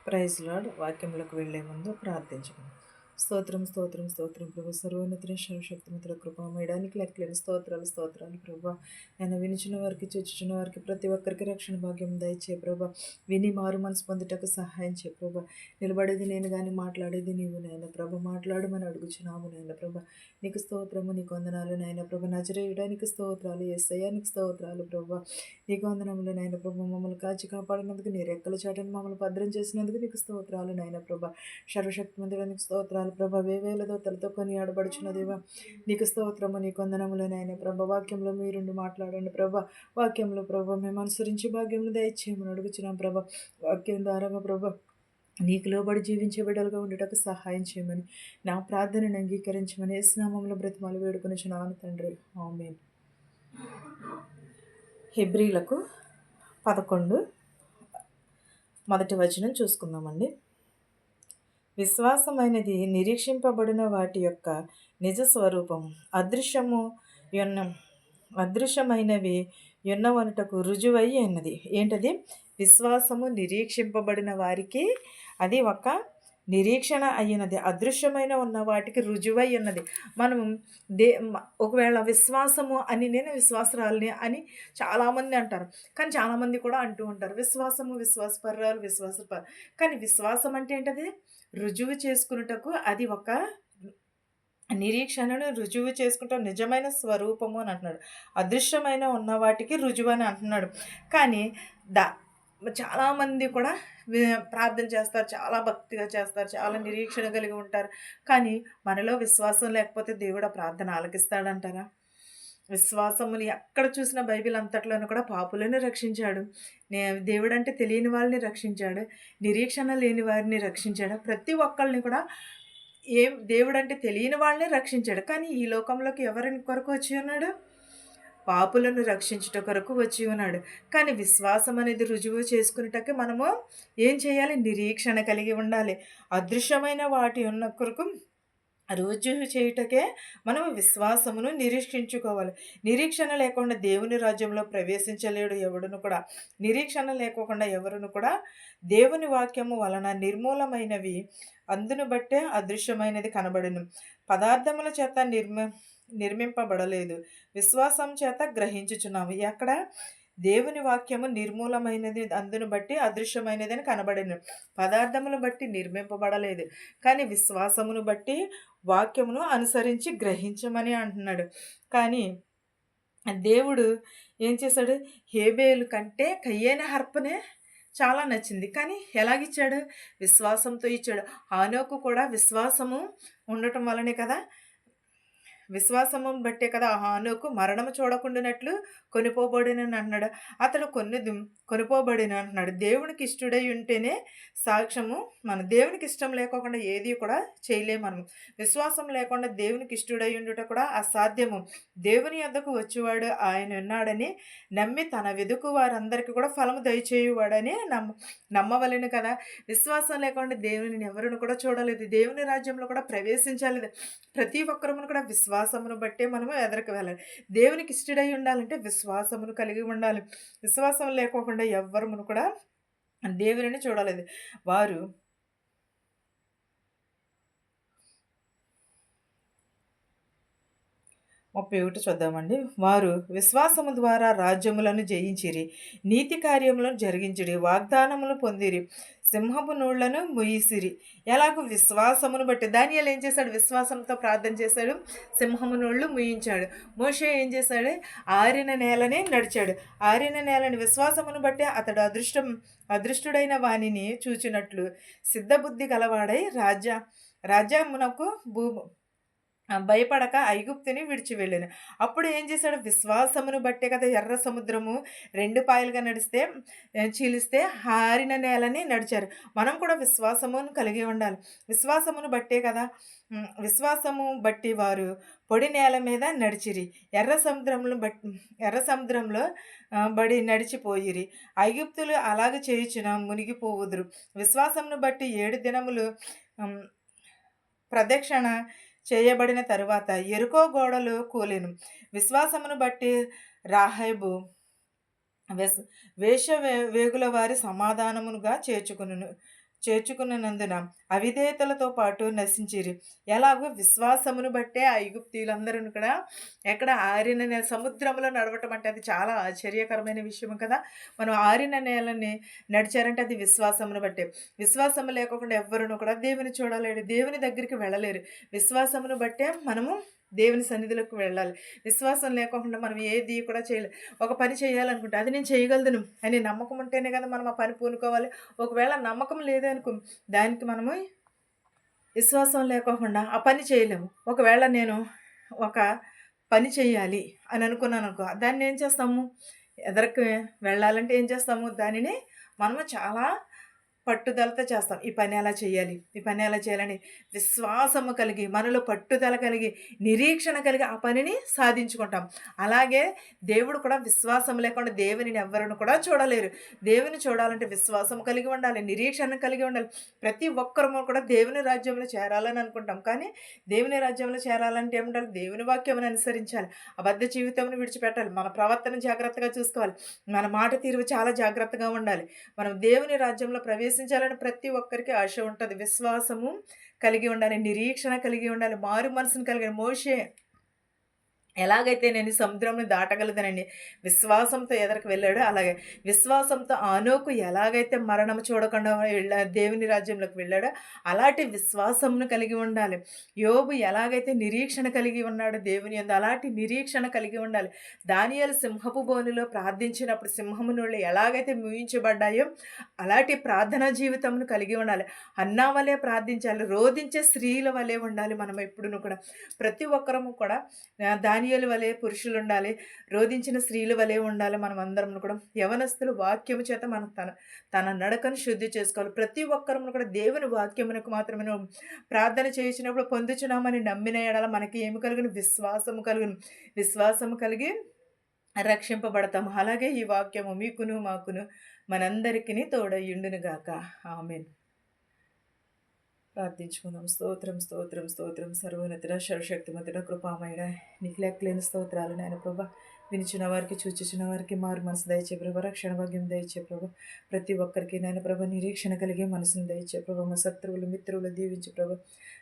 Praise lord. వాక్యములకు వెళ్ళే ముందు ప్రార్థించము. స్తోత్రం స్తోత్రం స్తోత్రం ప్రభు, సర్వోన్నతుని సర్వశక్తిమంతుల కృపామయడానికి లెక్కలేని స్తోత్రాలు స్తోత్రాలు ప్రభు. ఆయన వినిచిన వారికి చూచుచున్న వారికి ప్రతి ఒక్కరికి రక్షణ భాగ్యం దయచే ప్రభు. విని మారు మనసు పొందుటకు సహాయం చే ప్రభు. నిలబడేది నేను కానీ మాట్లాడేది నీవు నాయన ప్రభు. మాట్లాడమని అడుగుచున్నాము నాయన ప్రభు. నీకు స్తోత్రము, నీకు వందనాలు నాయన ప్రభు. నజరేయుడానికి స్తోత్రాలు, యేసయ్యానికి స్తోత్రాలు ప్రభు. నీకు వందనములు నాయన ప్రభు. మమ్మల్ని కాచి కాపాడినందుకు, నీ రెక్కల చాటను మమ్మల్ని భద్రం చేసినందుకు నీకు స్తోత్రాలు నాయన ప్రభు. సర్వశక్తిమంతుడానికి స్తోత్రాలు ప్రభ. వేవేల దోతలతో కొని ఆడబడుచున్న దేవా నీకు స్తోత్రము, నీకు వందనములు నాయన ప్రభ. వాక్యంలో మీరుండి మాట్లాడండి ప్రభ. వాక్యంలో ప్రభ మేము అనుసరించి భాగ్యంలో దయచేయమని అడుగుచున్నాం ప్రభ. వాక్యం ద్వారాగా ప్రభ నీకు లోబడి జీవించే బిడ్డలుగా ఉండేటకు సహాయం చేయమని, నా ప్రార్థనను అంగీకరించమని యేసునామములో బ్రతిమాలు వేడుకొనుచున్నాను తండ్రి. ఆమేన్. హెబ్రీలకు 11 మొదటి వచనం చూసుకుందామండి. విశ్వాసమైనది నిరీక్షింపబడిన వాటి యొక్క నిజ స్వరూపం, అదృశ్యమైనవి ఉన్నవనుటకు రుజువై ఉన్నది. ఏంటది? విశ్వాసము నిరీక్షింపబడిన వారికి అది ఒక నిరీక్షణ అయినది, అదృశ్యమైన ఉన్న వాటికి రుజువై ఉన్నది. మనం ఒకవేళ విశ్వాసము అని, నేను విశ్వాసరాలని అని చాలామంది అంటారు, కానీ చాలామంది కూడా అంటూ ఉంటారు విశ్వాసము, విశ్వాసపరాలు. కానీ విశ్వాసం అంటే ఏంటది? రుజువు చేసుకున్నటకు అది ఒక నిరీక్షణను రుజువు చేసుకుంటాం, నిజమైన స్వరూపము అని అంటున్నాడు. అదృశ్యమైన ఉన్న వాటికి రుజువు అని అంటున్నాడు. కానీ చాలామంది కూడా ప్రార్థన చేస్తారు, చాలా భక్తిగా చేస్తారు, చాలా నిరీక్షణ కలిగి ఉంటారు. కానీ మనలో విశ్వాసం లేకపోతే దేవుడు ఆ ప్రార్థన ఆలకిస్తాడంటారా? విశ్వాసముని ఎక్కడ చూసిన బైబిల్ అంతట్లోనూ కూడా పాపులను రక్షించాడు. దేవుడు అంటే తెలియని వాళ్ళని రక్షించాడు, నిరీక్షణ లేని వారిని రక్షించాడు. ప్రతి ఒక్కళ్ళని కూడా దేవుడు అంటే తెలియని వాళ్ళని రక్షించాడు. కానీ ఈ లోకంలోకి ఎవరిని కొరకు వచ్చి ఉన్నాడు? పాపులను రక్షించుట కొరకు వచ్చి ఉన్నాడు. కానీ విశ్వాసం అనేది రుజువు చేసుకునేటಕ್ಕೆ మనము ఏం చేయాలి? నిరీక్షణ కలిగి ఉండాలి. అదృశ్యమైన వాటి ఉన్న కొరకు రుజువు చేయుటకే మనం విశ్వాసమును నిరీక్షించుకోవాలి. నిరీక్షణ లేకుండా దేవుని రాజ్యంలో ప్రవేశించలేడు ఎవడును కూడా. నిరీక్షణ లేకోకుండా ఎవరును కూడా దేవుని వాక్యము వలన నిర్మూలమైనవి అందును బట్టే అదృశ్యమైనది కనబడును. పదార్థముల చేత నిర్మింపబడలేదు, విశ్వాసం చేత గ్రహించుచున్నాము. ఎక్కడ? దేవుని వాక్యము నిర్మూలమైనది అందును బట్టి అదృశ్యమైనది అని కనబడిన. పదార్థమును బట్టి నిర్మింపబడలేదు, కానీ విశ్వాసమును బట్టి వాక్యమును అనుసరించి గ్రహించమని అంటున్నాడు. కానీ దేవుడు ఏం చేశాడు? హేబేలు కంటే కయ్యేన హర్పనే చాలా నచ్చింది. కానీ ఎలాగిచ్చాడు? విశ్వాసంతో ఇచ్చాడు. హానోకు కూడా విశ్వాసము ఉండటం వల్లనే కదా, విశ్వాసము బట్టే కదా హానోకు మరణము చూడకుండానట్లు కొనిపోబడిన అన్నాడు. అతడు కొనిపోబడిన అంటున్నాడు. దేవునికి ఇష్టడై ఉంటేనే సాక్ష్యము. మన దేవునికి ఇష్టం లేకోకుండా ఏది కూడా చేయలేము. మనం విశ్వాసం లేకుండా దేవునికి ఇష్టడై ఉండుట కూడా అసాధ్యము. దేవుని యొద్దకు వచ్చేవాడు ఆయన ఉన్నాడని నమ్మి తన వెదుకు వారందరికీ కూడా ఫలము దయచేయువాడని నమ్మవలెను కదా. విశ్వాసం లేకుండా దేవుని ఎవరిని కూడా చూడలేదు, దేవుని రాజ్యంలో కూడా ప్రవేశించాలి. ప్రతి ఒక్కరమును కూడా విశ్వాసమును బట్టే మనము ఎదరికి వెళ్ళాలి. దేవునికి ఇష్టడై ఉండాలంటే విశ్వాసమును కలిగి ఉండాలి. విశ్వాసం లేకోకుండా ఎవ్వరమును కూడా దేవుని చూడలేదు. వారు 31 చూద్దామండి. వారు విశ్వాసము ద్వారా రాజ్యములను జయించిరి, నీతి కార్యములను జరిగించిరి, వాగ్దానములు పొందిరి, సింహపు నోళ్లను ముయిసిరి. ఎలాగో విశ్వాసమును బట్టి దానియేలు ఏం చేశాడు? విశ్వాసంతో ప్రార్థన చేశాడు, సింహము నోళ్ళు ముయించాడు. మోషే ఏం చేశాడు? ఆరిన నేలనే నడిచాడు. ఆరిన నేలని విశ్వాసమును బట్టి అతడు అదృష్టుడైన వానిని చూచినట్లు సిద్ధబుద్ధి గలవాడై రాజ్యమునకు భయపడక ఐగుప్తుని విడిచి వెళ్ళాను. అప్పుడు ఏం చేశాడు? విశ్వాసమును బట్టే కదా ఎర్ర సముద్రము 2 పాయలుగా చీలిస్తే హారిన నేలని నడిచారు. మనం కూడా విశ్వాసమును కలిగి ఉండాలి. విశ్వాసమును బట్టే కదా, విశ్వాసము బట్టి వారు పొడి నేల మీద నడిచిరి, ఎర్ర సముద్రంలో బడి నడిచిపోయిరి. ఐగుప్తులు అలాగ చేయుచున మునిగిపోవుదురు. విశ్వాసమును బట్టి 7 దినములు ప్రదక్షిణ చేయబడిన తరువాత ఎరుకో గోడలు కూలెను. విశ్వాసమును బట్టి రాహాబు వేగుల వారి సమాధానముగా చేర్చుకున్నందున అవిధేయతలతో పాటు నశించిరి. ఎలాగో విశ్వాసమును బట్టే ఆ ఐగుప్తీయులందరూ కూడా ఎక్కడ ఆరిన సముద్రంలో నడవటం అంటే అది చాలా ఆశ్చర్యకరమైన విషయం కదా! మనం ఆరిన నేలని నడిచారంటే అది విశ్వాసమును బట్టే. విశ్వాసం లేకోకుండా ఎవ్వరును కూడా దేవుని చూడలేరు. దేవుని దగ్గరికి వెళ్ళలేరు. విశ్వాసమును బట్టే మనము దేవుని సన్నిధిలోకి వెళ్ళాలి. విశ్వాసం లేకోకుండా మనం ఏది కూడా చేయలేం. ఒక పని చేయాలనుకుంటే అది నేను చేయగలను అని నమ్మకం ఉంటేనే కదా మనం ఆ పని పూనుకోవాలి. ఒకవేళ నమ్మకం లేదనుకో దానికి మనము విశ్వాసం లేకోకుండా ఆ పని చేయలేము. ఒకవేళ నేను ఒక పని చేయాలి అని అనుకున్నాననుకో దాన్ని ఏం చేస్తాము? ఎదరికి వెళ్ళాలంటే ఏం చేస్తాము? దానిని మనము చాలా పట్టుదలతో చేస్తాం. ఈ పని ఎలా చేయాలి? ఈ పని ఎలా చేయాలని విశ్వాసము కలిగి, మనలో పట్టుదల కలిగి, నిరీక్షణ కలిగి ఆ పనిని సాధించుకుంటాం. అలాగే దేవుడు కూడా విశ్వాసం లేకుండా దేవునిని ఎవ్వరును కూడా చూడలేరు. దేవుని చూడాలంటే విశ్వాసం కలిగి ఉండాలి, నిరీక్షణ కలిగి ఉండాలి. ప్రతి ఒక్కరము కూడా దేవుని రాజ్యంలో చేరాలని అనుకుంటాం. కానీ దేవుని రాజ్యంలో చేరాలంటే ఏముండాలి? దేవుని వాక్యమును అనుసరించాలి. అబద్ధ జీవితమును విడిచిపెట్టాలి. మన ప్రవర్తన జాగ్రత్తగా చూసుకోవాలి. మన మాట తీరు చాలా జాగ్రత్తగా ఉండాలి. మనం దేవుని రాజ్యంలో ప్రవేశించాలని ప్రతి ఒక్కరికి ఆశ ఉంటది. విశ్వాసము కలిగి ఉండాలి. నిరీక్షణ కలిగి ఉండాలి. మారు మనసును కలిగిన మోషే ఎలాగైతే నేను సముద్రంని దాటగలదనని విశ్వాసంతో ఎదరికి వెళ్ళాడో, అలాగే విశ్వాసంతో ఆనోకు ఎలాగైతే మరణం చూడకుండా దేవుని రాజ్యంలోకి వెళ్ళాడో అలాంటి విశ్వాసమును కలిగి ఉండాలి. యోబు ఎలాగైతే నిరీక్షణ కలిగి ఉన్నాడో దేవుని యందు అలాంటి నిరీక్షణ కలిగి ఉండాలి. దానియేలు సింహపు బోనులో ప్రార్థించినప్పుడు సింహము నోళ్ళు ఎలాగైతే మూయించబడ్డాయో అలాంటి ప్రార్థనా జీవితమును కలిగి ఉండాలి. అన్నా వలె ప్రార్థించాలి. రోధించే స్త్రీల వలె ఉండాలి. మనం ఎప్పుడును కూడా ప్రతి ఒక్కరము కూడా దానియేలు వలె పురుషులుండాలి. రోదించిన స్త్రీల వలె ఉండాలి. మనమందరం కూడా యవనస్తులు వాక్యము చేత మనం తన నడకను శుద్ధి చేసుకోవాలి. ప్రతి ఒక్కరము కూడా దేవుని వాక్యమునకు మాత్రమే ప్రార్థన చేసినప్పుడు పొందుచున్నామని నమ్మిన ఎడల మనకి ఏమి కలుగును? విశ్వాసము కలుగును. విశ్వాసము కలిగి రక్షింపబడతాము. అలాగే ఈ వాక్యము మీకును మాకును మనందరికీ తోడయుండును గాక. ఆమేన్. ప్రార్థించుకుందాం. స్తోత్రం స్తోత్రం స్తోత్రం సర్వోన్నతుడ సర్వశక్తిమంతుడ కృపామయుడ నీకు లెక్కలేని స్తోత్రాలు నాయన ప్రభా. వినిచిన వారికి చూచుచున్న వారికి మారు మనసు దయచే ప్రభా. రక్షణ భాగ్యం దయచే ప్రభా. ప్రతి ఒక్కరికి నాయన ప్రభా నిరీక్షణ కలిగే మనసును దయచే ప్రభా. మా శత్రువులు మిత్రులు దీవించి ప్రభా.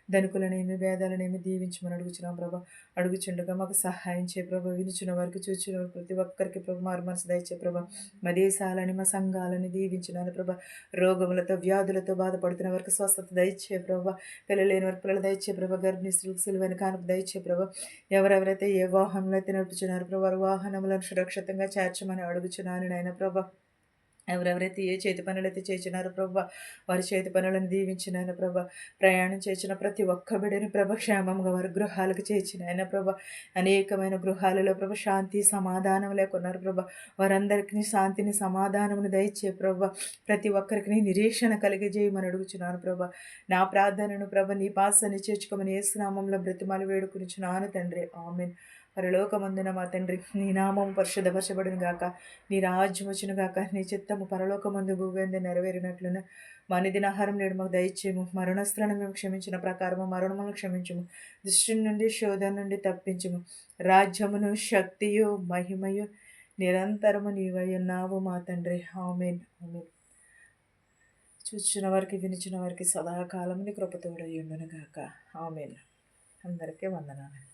ధనుకులనేమి భేదాలనేమి దీవించమని అడుగుచున్నాం ప్రభా. అడుగుచుండగా మాకు సహాయం చే ప్రభా. వినిచిన వారికి చూచిన వారికి ప్రతి ఒక్కరికి ప్రభా మారు మనసు దయచే ప్రభా. మా దేశాలని మా సంఘాలని దీవించినాను ప్రభా. రోగములతో వ్యాధులతో బాధపడుతున్న వారికి స్వస్థత దయచే ప్రభా. పిల్లలు లేని వారికి పిల్లలు దయచే ప్రభా. గర్భిణీ స్త్రీలకు సిలువైన కానుక దయచే ప్రభా. ఎవరెవరైతే ఏ వాహనంలో అయితే నడుపుచున్నారు ప్రభా వారి వాహనములను సురక్షితంగా చేర్చమని అడుగుచున్నాను నాయన ప్రభా. ఎవరెవరైతే ఏ చేతి పనులైతే చేసినారో ప్రభా వారి చేతి పనులను దీవించినాయన ప్రభా. ప్రయాణం చేసిన ప్రతి ఒక్క బిడ్డని ప్రభ క్షేమంగా వారి గృహాలకు చేర్చినాయన ప్రభా. అనేకమైన గృహాలలో ప్రభ శాంతి సమాధానం లేకున్నారు ప్రభా. వారందరికీ శాంతిని సమాధానమును దయచే ప్రభా. ప్రతి ఒక్కరికి నిరీక్షణ కలిగజేయమని అడుగుచున్నాను ప్రభా. నా ప్రార్థనను ప్రభ నీ పాసని చేర్చుకోమని యేసునామంలో బ్రతిమాలి వేడుకునిచున్నాను తండ్రి. ఆమేన్. పరలోకమందున మా తండ్రి నీ నామము పరిశుద్ధపరచబడును గాక. నీ రాజ్యం వచ్చును గాక. నీ చిత్తము పరలోకమందు భూమి నెరవేరినట్లున మా అనుదిన ఆహారం నేడు మాకు దయచేయము. మరణస్త్రాన్ని మేము క్షమించిన ప్రకారము మరణములను క్షమించుము. దృష్టి నుండి శోధన నుండి తప్పించుము. రాజ్యమును శక్తియు మహిమయు నిరంతరము నీవై ఉన్నావు మా తండ్రి. ఆమేన్. ఆమేన్. చూచిన వారికి వినిచిన వారికి సదాకాలం నీ కృపతోడై ఉండును గాక. ఆమేన్. అందరికీ వందనాలు.